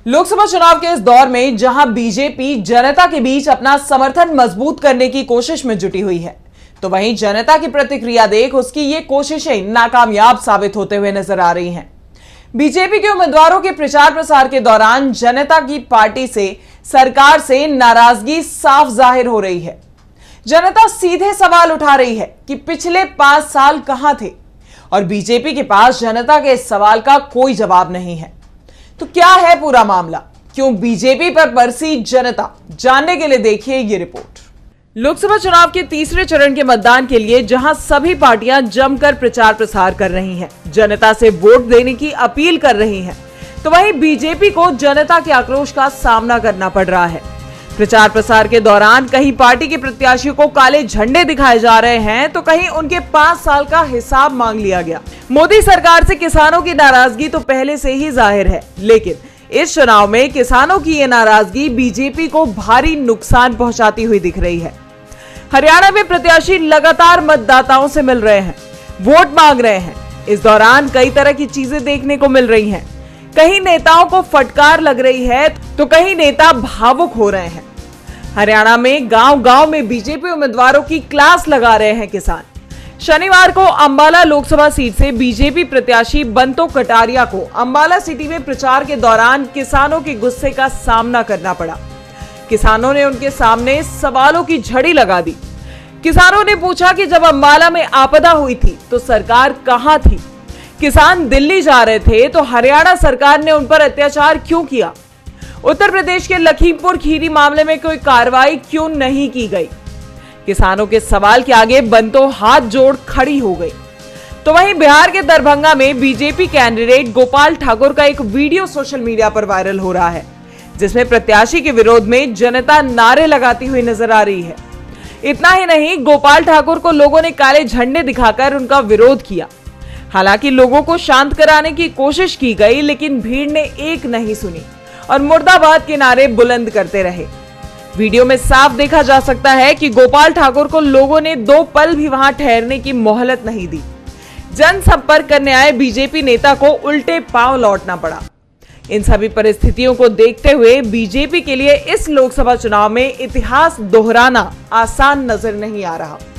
लोकसभा चुनाव के इस दौर में जहां बीजेपी जनता के बीच अपना समर्थन मजबूत करने की कोशिश में जुटी हुई है, तो वहीं जनता की प्रतिक्रिया देख उसकी ये कोशिशें नाकामयाब साबित होते हुए नजर आ रही हैं। बीजेपी के उम्मीदवारों के प्रचार प्रसार के दौरान जनता की पार्टी से, सरकार से नाराजगी साफ जाहिर हो रही है। जनता सीधे सवाल उठा रही है कि पिछले 5 साल कहां थे, और बीजेपी के पास जनता के इस सवाल का कोई जवाब नहीं है। तो क्या है पूरा मामला, क्यों बीजेपी पर बरसी जनता, जानने के लिए देखिए ये रिपोर्ट। लोकसभा चुनाव के तीसरे चरण के मतदान के लिए जहां सभी पार्टियां जमकर प्रचार प्रसार कर रही हैं, जनता से वोट देने की अपील कर रही हैं, तो वहीं बीजेपी को जनता के आक्रोश का सामना करना पड़ रहा है। प्रचार प्रसार के दौरान कहीं पार्टी के प्रत्याशियों को काले झंडे दिखाए जा रहे हैं, तो कहीं उनके 5 साल का हिसाब मांग लिया गया। मोदी सरकार से किसानों की नाराजगी तो पहले से ही जाहिर है, लेकिन इस चुनाव में किसानों की ये नाराजगी बीजेपी को भारी नुकसान पहुंचाती हुई दिख रही है। हरियाणा में प्रत्याशी लगातार मतदाताओं से मिल रहे हैं, वोट मांग रहे हैं। इस दौरान कई तरह की चीजें देखने को मिल रही हैं। कहीं नेताओं को फटकार लग रही है, तो कहीं नेता भावुक हो रहे हैं। हरियाणा में गांव-गांव में बीजेपी उम्मीदवारों की क्लास लगा रहे हैं किसान। शनिवार को अंबाला लोकसभा सीट से बीजेपी प्रत्याशी बंतो कटारिया को अंबाला सिटी में प्रचार के दौरान किसानों के गुस्से का सामना करना पड़ा। किसानों ने उनके सामने सवालों की झड़ी लगा दी। किसानों ने पूछा कि जब अंबाला में आपदा हुई थी तो सरकार कहां थी? किसान दिल्ली जा रहे थे तो हरियाणा सरकार ने उन पर अत्याचार क्यों किया? उत्तर प्रदेश के लखीमपुर खीरी मामले में कोई कार्रवाई क्यों नहीं की गई? किसानों के सवाल के आगे बंतो हाथ जोड़ खड़ी हो गई। तो वहीं बिहार के दरभंगा में बीजेपी कैंडिडेट गोपाल ठाकुर का एक वीडियो सोशल मीडिया पर वायरल हो रहा है, जिसमें प्रत्याशी के विरोध में जनता नारे लगाती हुई नजर आ रही है। इतना ही नहीं, गोपाल ठाकुर को लोगों ने काले झंडे दिखाकर उनका विरोध किया। हालांकि लोगों को शांत कराने की कोशिश की गई, लेकिन भीड़ ने एक नहीं सुनी और मुर्दाबाद के नारे बुलंद करते रहे। वीडियो में साफ देखा जा सकता है कि गोपाल ठाकुर को लोगों ने 2 पल भी वहां ठहरने की मोहलत नहीं दी। जनसंपर्क करने आए बीजेपी नेता को उल्टे पांव लौटना पड़ा। इन सभी परिस्थितियों को देखते हुए बीजेपी के लिए इस लोकसभा चुनाव में इतिहास दोहराना आसान नजर नहीं आ रहा।